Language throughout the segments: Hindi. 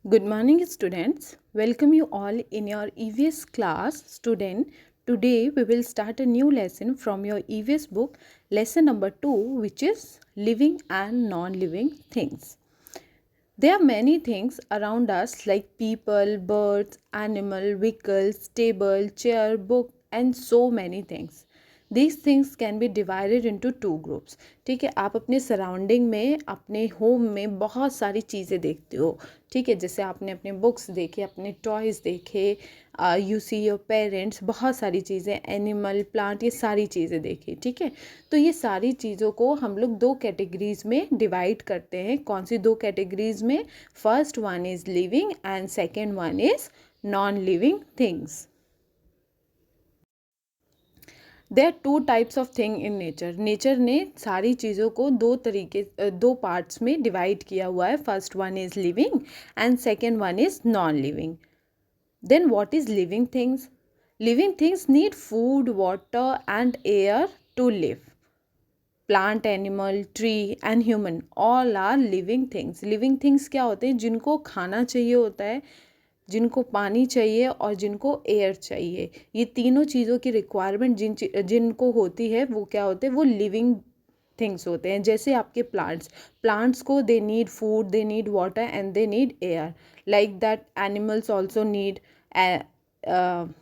Good morning, students. Welcome you all in your EVS class. Student, today we will start a new lesson from your EVS book, lesson number 2, which is living and non-living things. There are many things around us like people, birds, animal, vehicles, table, chair, book, and so many things. These things can be divided into two groups. ठीक है, आप अपने सराउंडिंग में, अपने होम में बहुत सारी चीज़ें देखते हो. ठीक है, जैसे आपने अपने बुक्स देखे, अपने टॉयज़ देखे, यू सी योर पेरेंट्स, बहुत सारी चीज़ें, एनिमल, प्लांट, ये सारी चीज़ें देखी. ठीक है, तो ये सारी चीज़ों को हम लोग दो कैटेगरीज में डिवाइड करते हैं. कौन सी दो कैटेगरीज में? First one is living and second one is non living things. There two types of thing in nature. Nature ने सारी चीज़ों को दो पार्ट्स में डिवाइड किया हुआ है. First one is living and second one is non living. Then what is living things? Living things need food, water and air to live. Plant, animal, tree and human all are living things. Living things क्या होते हैं? जिनको खाना चाहिए होता है, जिनको पानी चाहिए और जिनको एयर चाहिए. ये तीनों चीज़ों की रिक्वायरमेंट जिनको होती है वो क्या होते हैं? वो लिविंग थिंग्स होते हैं. जैसे आपके प्लांट्स को they need food, they need water and they need air. Like that animals also need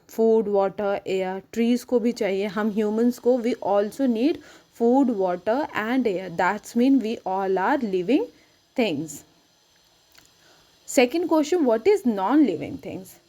food, water, air. Trees को भी चाहिए. हम ह्यूमंस को we also need food, water and air. That's mean we all are living things. Second question, what is non-living things?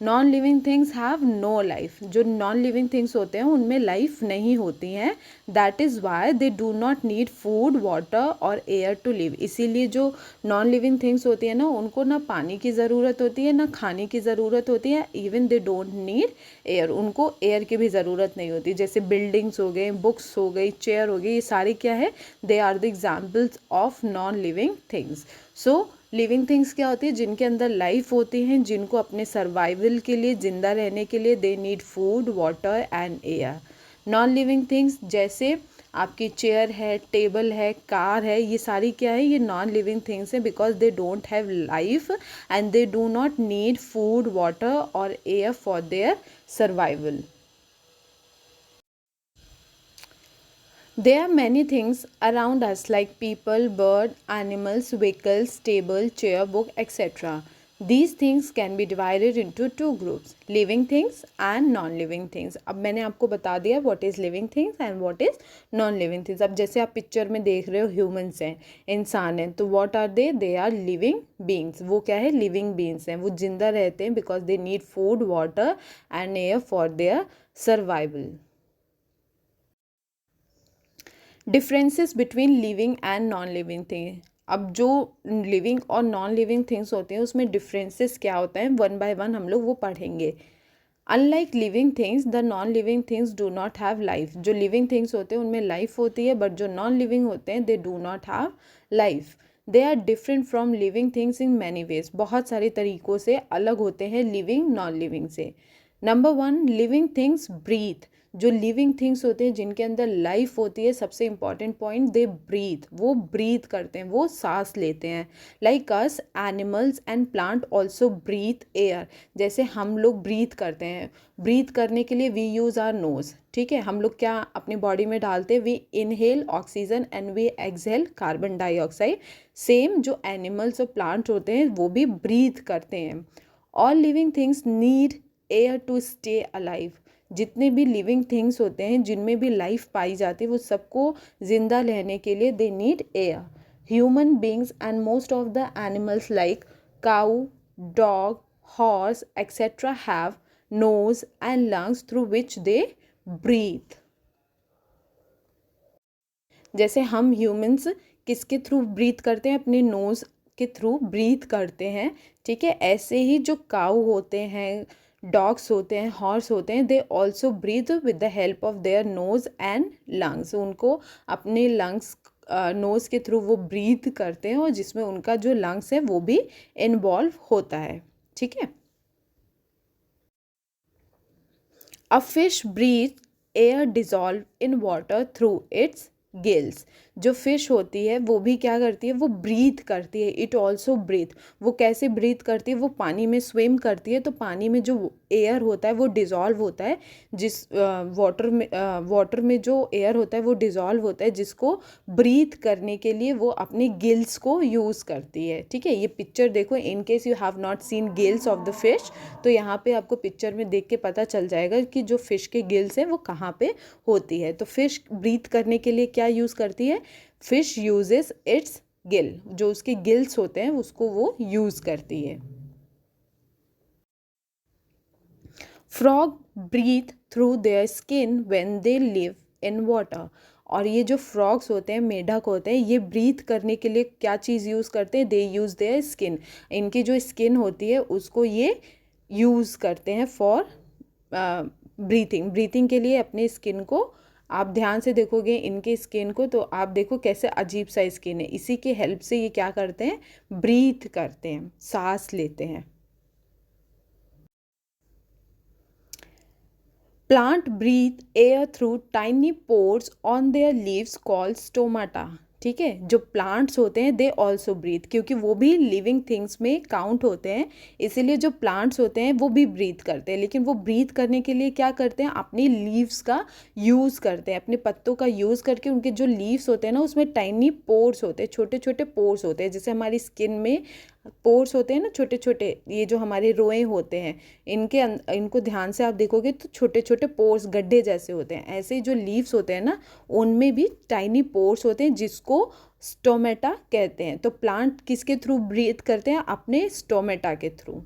Non living things have no life. जो नॉन लिविंग थिंग्स होते हैं उनमें लाइफ नहीं होती हैं. That is why they do not need food, water और एयर टू लिव. इसीलिए जो नॉन लिविंग थिंग्स होती है ना, उनको ना पानी की ज़रूरत होती है, ना खाने की ज़रूरत होती है. Even they don't need air. उनको एयर की भी ज़रूरत नहीं होती. जैसे बिल्डिंग्स हो गए, बुक्स हो गई, चेयर हो गई, ये सारी क्या है? They are the examples of non living things. So living things क्या होती है? जिनके अंदर लाइफ होती हैं, जिनको अपने सर्वाइवल के लिए, ज़िंदा रहने के लिए they need food, water and air. Non living things जैसे आपकी चेयर है, टेबल है, कार है, ये सारी क्या है? ये नॉन लिविंग थिंग्स हैं because they don't have life and they do not need food, water और air for their survival. There are many things around us like people, bird, animals, vehicles, table, chair, book, etc. These things can be divided into two groups, living things and non-living things. अब मैंने आपको बता दिया what is living things and what is non-living things. अब जैसे आप पिक्चर में देख रहे हो ह्यूमंस हैं, इंसान हैं, तो what are they? They are living beings. वो क्या है? living beings हैं. वो जिंदा रहते हैं because they need food, water and air for their survival. Differences between living and non living thing. अब जो लिविंग और नॉन लिविंग थिंग्स होते हैं उसमें डिफरेंसेस क्या होता है, वन बाय वन हम लोग वो पढ़ेंगे. Unlike living things, the non living things do not have life. जो लिविंग थिंग्स होते हैं उनमें लाइफ होती है, बट जो नॉन लिविंग होते हैं they do not have life. They are different from living things in many ways. बहुत सारे तरीक़ों से अलग होते हैं लिविंग नॉन लिविंग से. Number one, living things breathe. जो लिविंग थिंग्स होते हैं जिनके अंदर लाइफ होती है, सबसे इंपॉर्टेंट पॉइंट, दे ब्रीथ. वो ब्रीथ करते हैं, वो सांस लेते हैं. Like us, animals and plant also breathe air. जैसे हम लोग ब्रीथ करते हैं. ब्रीथ करने के लिए वी यूज़ आर नोज़. ठीक है, हम लोग क्या अपनी बॉडी में डालते हैं? We inhale oxygen and we exhale carbon dioxide. Same जो एनिमल्स और प्लांट होते हैं वो भी ब्रीथ करते हैं. All living things need air to stay alive. जितने भी लिविंग थिंग्स होते हैं जिनमें भी लाइफ पाई जाती है वो सबको ज़िंदा रहने के लिए they need air. Human beings and most of the animals like cow, dog, horse etcetera have nose and lungs through which they breathe. जैसे हम ह्यूमंस किसके थ्रू ब्रीथ करते हैं? अपने नोज़ के थ्रू ब्रीथ करते हैं. ठीक है, ऐसे ही जो काऊ होते हैं, डॉग्स होते हैं, हॉर्स होते हैं, they also breathe with the help of their nose and lungs. उनको अपने लंग्स, नोज़ के थ्रू वो ब्रीथ करते हैं और जिसमें उनका जो लंग्स है वो भी इन्वॉल्व होता है. ठीक है. A fish breathes air dissolved in water through its gills. जो फिश होती है वो भी क्या करती है, वो ब्रीथ करती है, इट ऑल्सो ब्रीथ। वो कैसे ब्रीथ करती है, वो पानी में स्विम करती है, तो पानी में जो एयर होता है वो डिज़ोल्व होता है, जिस वाटर में जो एयर होता है वो डिज़ोल्व होता है, जिसको ब्रीथ करने के लिए वो अपने गिल्स को यूज़ करती है। ठीक है, ये पिक्चर देखो, in case you have not seen gills of the fish, तो यहाँ पे आपको पिक्चर में देख के पता चल जाएगा कि जो फिश के गिल्स हैं वो कहाँ पे होती है। तो फिश ब्रीथ करने के लिए क्या यूज़ करती है, फिश यूजेस इट्स गिल, जो उसके गिल्स होते हैं उसको वो यूज़ करती है। Frog breathe through their skin when they live in water. और ये जो फ्रॉग्स होते हैं, मेढक होते हैं, ये ब्रीथ करने के लिए क्या चीज़ यूज़ करते हैं, दे यूज़ देयर स्किन। इनकी जो स्किन होती है उसको ये यूज़ करते हैं फॉर ब्रीथिंग के लिए अपने स्किन को। आप ध्यान से देखोगे इनके स्किन को तो आप देखो कैसे अजीब सा स्किन है, इसी के हेल्प से ये क्या करते हैं, ब्रीथ करते हैं, सांस लेते हैं। Plant breathe air through tiny pores on their leaves called stomata. ठीक है, जो प्लांट्स होते हैं दे ऑल्सो ब्रीथ, क्योंकि वो भी लिविंग थिंग्स में काउंट होते हैं, इसीलिए जो प्लांट्स होते हैं वो भी ब्रीथ करते हैं। लेकिन वो ब्रीथ करने के लिए क्या करते हैं, अपनी लीव्स का यूज़ करते हैं, अपने पत्तों का यूज़ करके। उनके जो लीव्स होते हैं ना उसमें टाइनी पोर्स होते हैं, छोटे छोटे पोर्स होते हैं, जैसे हमारी स्किन में पोर्स होते हैं ना छोटे छोटे, ये जो हमारे रोए होते हैं इनको ध्यान से आप देखोगे तो छोटे छोटे पोर्स गड्ढे जैसे होते हैं। ऐसे ही जो लीव्स होते हैं ना उनमें भी टाइनी पोर्स होते हैं, जिसको स्टोमेटा कहते हैं। तो प्लांट किसके थ्रू ब्रीथ करते हैं, अपने स्टोमेटा के through.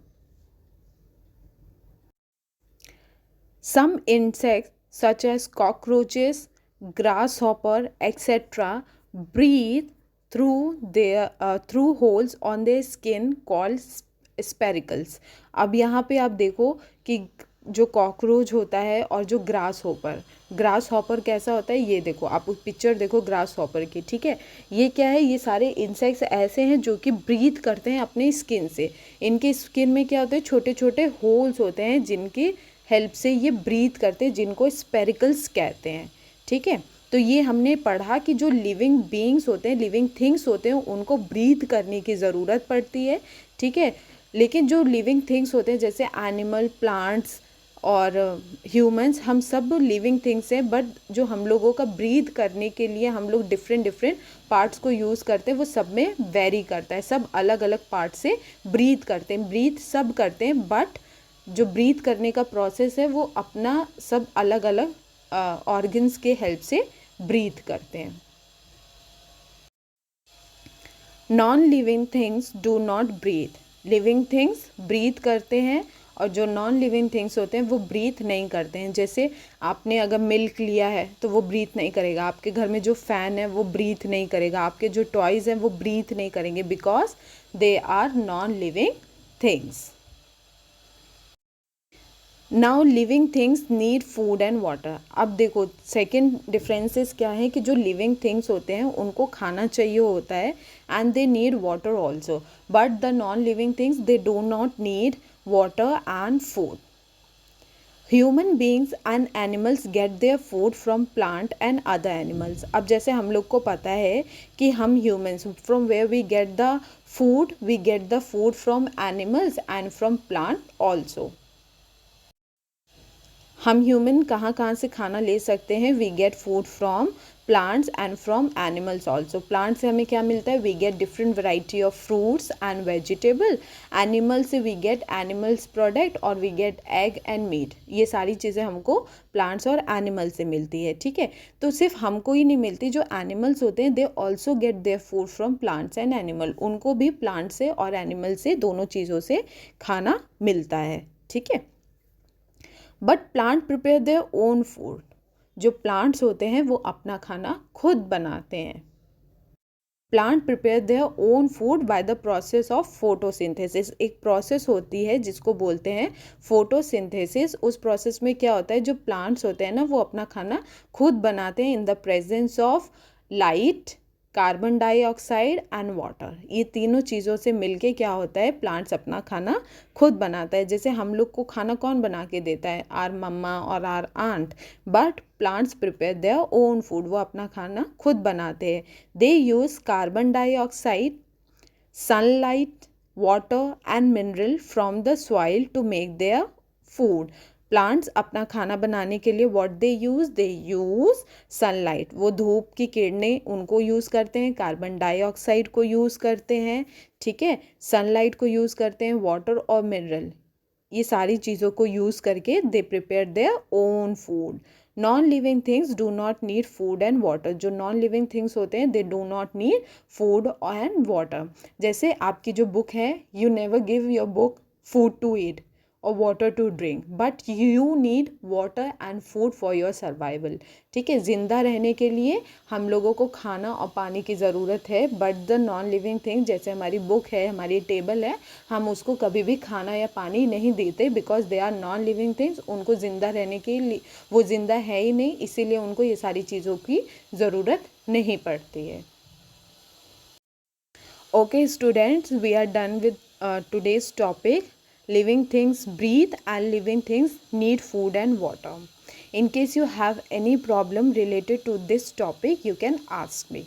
Some insects such as cockroaches, grasshopper, etc. breathe through holes on their skin called spiracles. अब यहाँ पे आप देखो कि जो कॉकरोच होता है और जो ग्रास हॉपर कैसा होता है, ये देखो आप उस पिक्चर देखो ग्रास हॉपर की। ठीक है, ये क्या है, ये सारे इंसेक्ट्स ऐसे हैं जो कि ब्रीथ करते हैं अपने स्किन से। इनके स्किन में क्या होता है, छोटे छोटे होल्स होते हैं जिनकी हेल्प से ये ब्रीथ करते हैं, जिनको स्पेरिकल्स कहते हैं। ठीक है, तो ये हमने पढ़ा कि जो लिविंग बीइंग्स होते हैं, लिविंग थिंग्स होते हैं, उनको ब्रीथ करने की ज़रूरत पड़ती है। ठीक है, लेकिन जो लिविंग थिंग्स होते हैं जैसे एनिमल, प्लांट्स और ह्यूमंस, हम सब लिविंग थिंग्स हैं, बट जो हम लोगों का ब्रीथ करने के लिए हम लोग डिफरेंट पार्ट्स को यूज़ करते हैं, वो सब में वेरी करता है। सब अलग अलग पार्ट से ब्रीथ करते हैं, ब्रीथ सब करते हैं, बट जो ब्रीथ करने का प्रोसेस है वो अपना सब अलग अलग ऑर्गन्स के हेल्प से ब्रीथ करते हैं। Non living things do not breathe. Living things breathe करते हैं और जो नॉन लिविंग थिंग्स होते हैं वो ब्रीथ नहीं करते हैं। जैसे आपने अगर मिल्क लिया है तो वो ब्रीथ नहीं करेगा, आपके घर में जो फ़ैन है वो ब्रीथ नहीं करेगा, आपके जो टॉयज़ हैं वो ब्रीथ नहीं करेंगे, because they are non living things. Now living things need food and water. अब देखो सेकेंड डिफरेंसेस क्या है कि जो लिविंग थिंग्स होते हैं उनको खाना चाहिए होता है and they need water also, but the non living things they do not need water and food. Human beings and animals get their food from plant and other animals. अब जैसे हम लोग को पता है कि हम humans from where we get the food from animals and from plant also. हम ह्यूमन कहाँ कहाँ से खाना ले सकते हैं, we get food from plants and from animals also. Plant से हमें क्या मिलता है, we get different variety of fruits and vegetable. Animal से वी गेट एनिमल्स प्रोडक्ट और we get egg and meat. ये सारी चीज़ें हमको प्लांट्स और एनिमल से मिलती है। ठीक है, तो सिर्फ हमको ही नहीं मिलती, जो एनिमल्स होते हैं they also get their food from plants and animal. उनको भी प्लांट से और एनिमल से, दोनों चीज़ों से खाना मिलता है। ठीक है, but plant prepare their own food. जो प्लांट्स होते हैं वो अपना खाना खुद बनाते हैं। Plant prepare their own food by the process of photosynthesis. एक प्रोसेस होती है जिसको बोलते हैं फोटोसिंथेसिस। उस प्रोसेस में क्या होता है, जो प्लांट्स होते हैं ना वो अपना खाना खुद बनाते हैं in the presence of light, carbon dioxide and water. ये तीनों चीज़ों से मिलके क्या होता है, प्लांट्स अपना खाना खुद बनाता है। जैसे हम लोग को खाना कौन बना के देता है, आर मम्मा और our aunt, but plants prepare their own food, वो अपना खाना खुद बनाते हैं। They use carbon dioxide, sunlight, water and mineral from the soil to make their food. Plants अपना खाना बनाने के लिए व्हाट दे यूज़ सनलाइट, वो धूप की किरणें उनको यूज़ करते हैं, कार्बन डाइऑक्साइड को यूज़ करते हैं, ठीक है, सनलाइट को यूज़ करते हैं, वाटर और मिनरल, ये सारी चीज़ों को यूज़ करके they prepare their own food. Non living things do not need food and water, जो नॉन लिविंग थिंग्स होते हैं they do not need food and water. जैसे आपकी जो बुक है, you never give your book food to eat और water to drink, but you need water and food for your survival, ठीक है। ज़िंदा रहने के लिए हम लोगों को खाना और पानी की ज़रूरत है, but the non living thing, जैसे हमारी बुक है, हमारी टेबल है, हम उसको कभी भी खाना या पानी नहीं देते, because they are non living things. उनको ज़िंदा रहने के लिए, वो ज़िंदा है ही नहीं, इसीलिए उनको ये सारी चीज़ों की ज़रूरत नहीं पड़ती है। Okay students, we are done with today's topic. Living things breathe and living things need food and water. In case you have any problem related to this topic, you can ask me.